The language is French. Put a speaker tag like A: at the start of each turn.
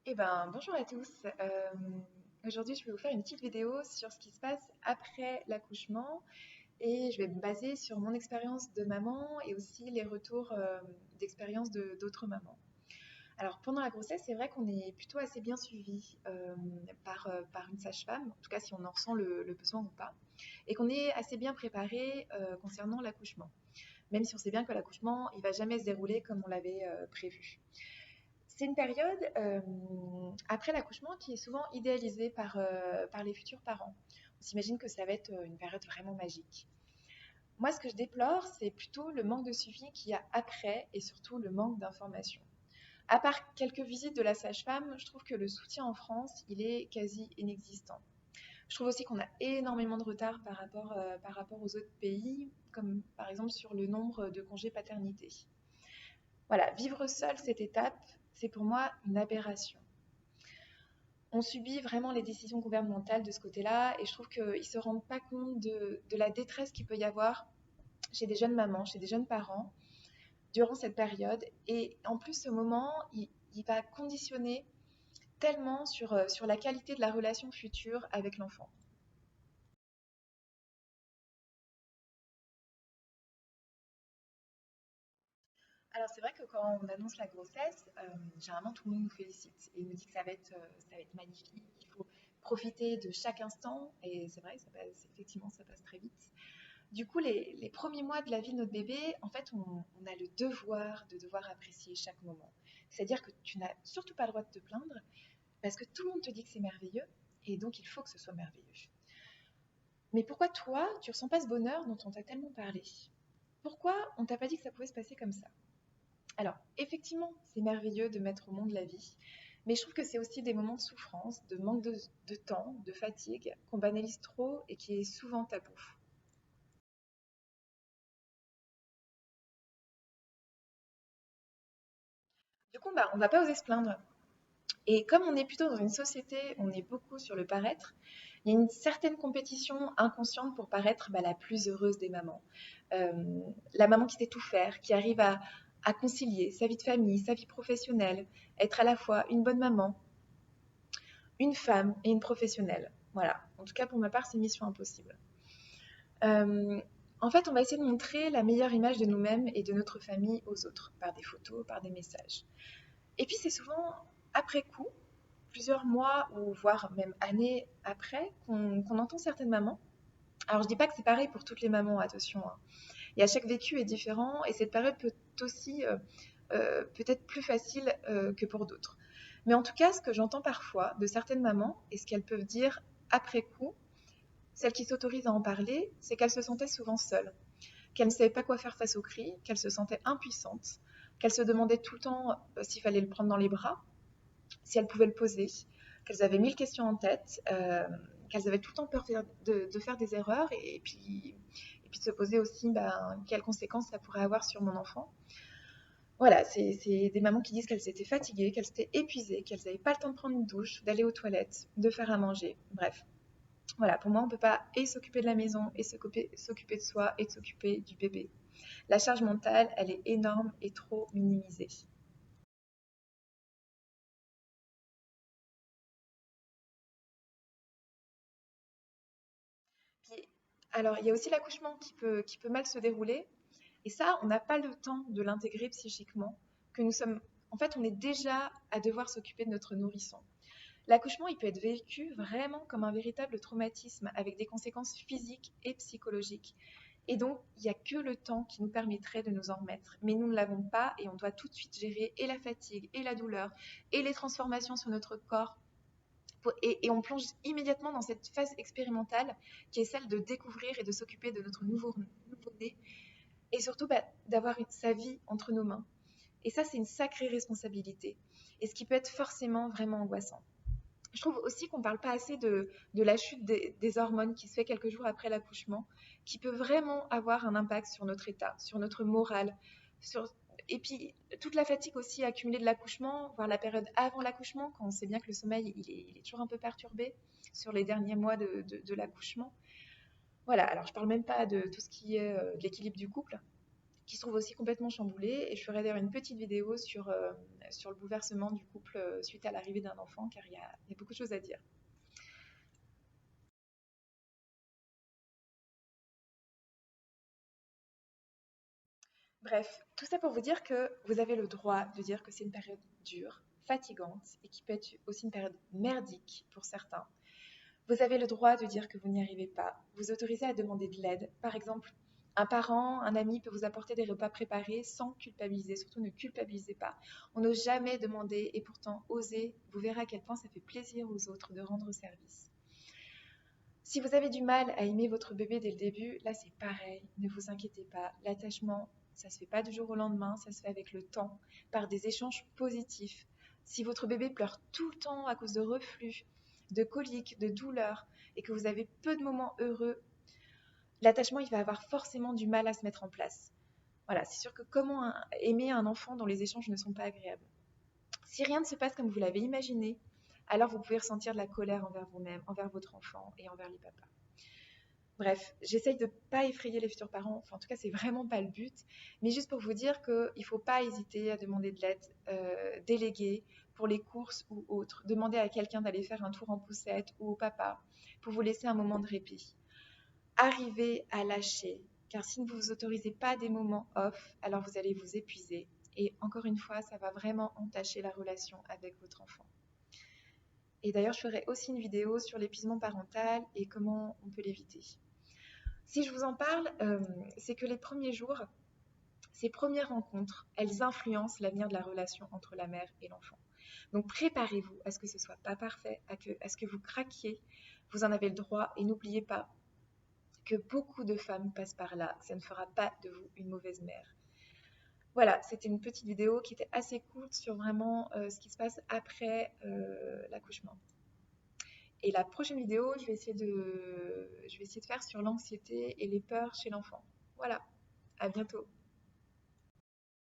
A: Bonjour à tous. Aujourd'hui, je vais vous faire une petite vidéo sur ce qui se passe après l'accouchement et je vais me baser sur mon expérience de maman et aussi les retours d'expérience de d'autres mamans. Alors, pendant la grossesse, c'est vrai qu'on est plutôt assez bien suivi par une sage-femme, en tout cas si on en ressent le besoin ou pas, et qu'on est assez bien préparé concernant l'accouchement, même si on sait bien que l'accouchement, il va jamais se dérouler comme on l'avait prévu. C'est une période après l'accouchement qui est souvent idéalisée par les futurs parents. On s'imagine que ça va être une période vraiment magique. Moi, ce que je déplore, c'est plutôt le manque de suivi qu'il y a après et surtout le manque d'informations. À part quelques visites de la sage-femme, je trouve que le soutien en France, il est quasi inexistant. Je trouve aussi qu'on a énormément de retard par rapport aux autres pays, comme par exemple sur le nombre de congés paternité. Voilà, vivre seul cette étape, c'est pour moi une aberration. On subit vraiment les décisions gouvernementales de ce côté-là et je trouve qu'ils ne se rendent pas compte de la détresse qu'il peut y avoir chez des jeunes mamans, chez des jeunes parents durant cette période. Et en plus, ce moment, il va conditionner tellement sur la qualité de la relation future avec l'enfant. Alors c'est vrai que quand on annonce la grossesse, généralement tout le monde nous félicite et nous dit que ça va être magnifique, qu'il faut profiter de chaque instant et c'est vrai, effectivement ça passe très vite. Du coup, les premiers mois de la vie de notre bébé, en fait, on a le devoir de devoir apprécier chaque moment. C'est-à-dire que tu n'as surtout pas le droit de te plaindre parce que tout le monde te dit que c'est merveilleux et donc il faut que ce soit merveilleux. Mais pourquoi toi, tu ressens pas ce bonheur dont on t'a tellement parlé? Pourquoi on t'a pas dit que ça pouvait se passer comme ça? Alors, effectivement, c'est merveilleux de mettre au monde la vie, mais je trouve que c'est aussi des moments de souffrance, de manque de temps, de fatigue, qu'on banalise trop et qui est souvent tabou. Du coup, on va pas oser se plaindre. Et comme on est plutôt dans une société, on est beaucoup sur le paraître, il y a une certaine compétition inconsciente pour paraître la plus heureuse des mamans. Euh, la maman qui sait tout faire, qui arrive à concilier sa vie de famille, sa vie professionnelle, être à la fois une bonne maman, une femme et une professionnelle. Voilà, en tout cas pour ma part, c'est une mission impossible. Euh, En fait, on va essayer de montrer la meilleure image de nous-mêmes et de notre famille aux autres, par des photos, par des messages. Et puis c'est souvent après coup, plusieurs mois ou voire même années après, qu'on entend certaines mamans. Alors je dis pas que c'est pareil pour toutes les mamans, attention, hein. Et à chaque vécu est différent et cette période peut aussi peut-être plus facile que pour d'autres. Mais en tout cas, ce que j'entends parfois de certaines mamans et ce qu'elles peuvent dire après coup, celles qui s'autorisent à en parler, c'est qu'elles se sentaient souvent seules, qu'elles ne savaient pas quoi faire face aux cris, qu'elles se sentaient impuissantes, qu'elles se demandaient tout le temps s'il fallait le prendre dans les bras, si elles pouvaient le poser, qu'elles avaient mille questions en tête, qu'elles avaient tout le temps peur de faire des erreurs et puis de se poser aussi quelles conséquences ça pourrait avoir sur mon enfant. Voilà, c'est des mamans qui disent qu'elles étaient fatiguées, qu'elles étaient épuisées, qu'elles n'avaient pas le temps de prendre une douche, d'aller aux toilettes, de faire à manger. Bref, voilà, pour moi, on ne peut pas et s'occuper de la maison, et s'occuper de soi, et de s'occuper du bébé. La charge mentale, elle est énorme et trop minimisée. Puis, alors, il y a aussi l'accouchement qui peut mal se dérouler. Et ça, on n'a pas le temps de l'intégrer psychiquement, que nous sommes... En fait, on est déjà à devoir s'occuper de notre nourrisson. L'accouchement, il peut être vécu vraiment comme un véritable traumatisme avec des conséquences physiques et psychologiques. Et donc, il n'y a que le temps qui nous permettrait de nous en remettre. Mais nous ne l'avons pas et on doit tout de suite gérer et la fatigue et la douleur et les transformations sur notre corps. Et on plonge immédiatement dans cette phase expérimentale qui est celle de découvrir et de s'occuper de notre nouveau-né et surtout d'avoir sa vie entre nos mains. Et ça, c'est une sacrée responsabilité. Et ce qui peut être forcément vraiment angoissant. Je trouve aussi qu'on ne parle pas assez de la chute des hormones qui se fait quelques jours après l'accouchement, qui peut vraiment avoir un impact sur notre état, sur notre morale, sur... Et puis toute la fatigue aussi accumulée de l'accouchement, voire la période avant l'accouchement, quand on sait bien que le sommeil il est toujours un peu perturbé sur les derniers mois de l'accouchement. Voilà, alors je ne parle même pas de tout ce qui est de l'équilibre du couple. qui se trouve aussi complètement chamboulé. Et je ferai d'ailleurs une petite vidéo sur le bouleversement du couple suite à l'arrivée d'un enfant, car il y a beaucoup de choses à dire. Bref, tout ça pour vous dire que vous avez le droit de dire que c'est une période dure, fatigante et qui peut être aussi une période merdique pour certains. Vous avez le droit de dire que vous n'y arrivez pas, vous autorisez à demander de l'aide. Par exemple, un parent, un ami peut vous apporter des repas préparés sans culpabiliser. Surtout, ne culpabilisez pas. On n'ose jamais demander et pourtant oser. Vous verrez à quel point ça fait plaisir aux autres de rendre service. Si vous avez du mal à aimer votre bébé dès le début, là c'est pareil, ne vous inquiétez pas. L'attachement, ça se fait pas du jour au lendemain, ça se fait avec le temps, par des échanges positifs. Si votre bébé pleure tout le temps à cause de reflux, de coliques, de douleurs, et que vous avez peu de moments heureux, l'attachement il va avoir forcément du mal à se mettre en place. Voilà, c'est sûr que comment aimer un enfant dont les échanges ne sont pas agréables. Si rien ne se passe comme vous l'avez imaginé, alors vous pouvez ressentir de la colère envers vous-même, envers votre enfant et envers les papas. Bref, j'essaye de ne pas effrayer les futurs parents, enfin en tout cas c'est vraiment pas le but, mais juste pour vous dire qu'il ne faut pas hésiter à demander de l'aide, déléguer pour les courses ou autres, demander à quelqu'un d'aller faire un tour en poussette ou au papa pour vous laisser un moment de répit. Arrivez à lâcher, car si vous ne vous autorisez pas des moments off, alors vous allez vous épuiser et encore une fois ça va vraiment entacher la relation avec votre enfant. Et d'ailleurs je ferai aussi une vidéo sur l'épuisement parental et comment on peut l'éviter. Si je vous en parle, c'est que les premiers jours, ces premières rencontres, elles influencent l'avenir de la relation entre la mère et l'enfant. Donc préparez-vous à ce que ce soit pas parfait, à ce que vous craquiez. Vous en avez le droit et n'oubliez pas que beaucoup de femmes passent par là. Ça ne fera pas de vous une mauvaise mère. Voilà, c'était une petite vidéo qui était assez courte sur vraiment ce qui se passe après l'accouchement. Et la prochaine vidéo, je vais essayer de faire sur l'anxiété et les peurs chez l'enfant. Voilà, à bientôt.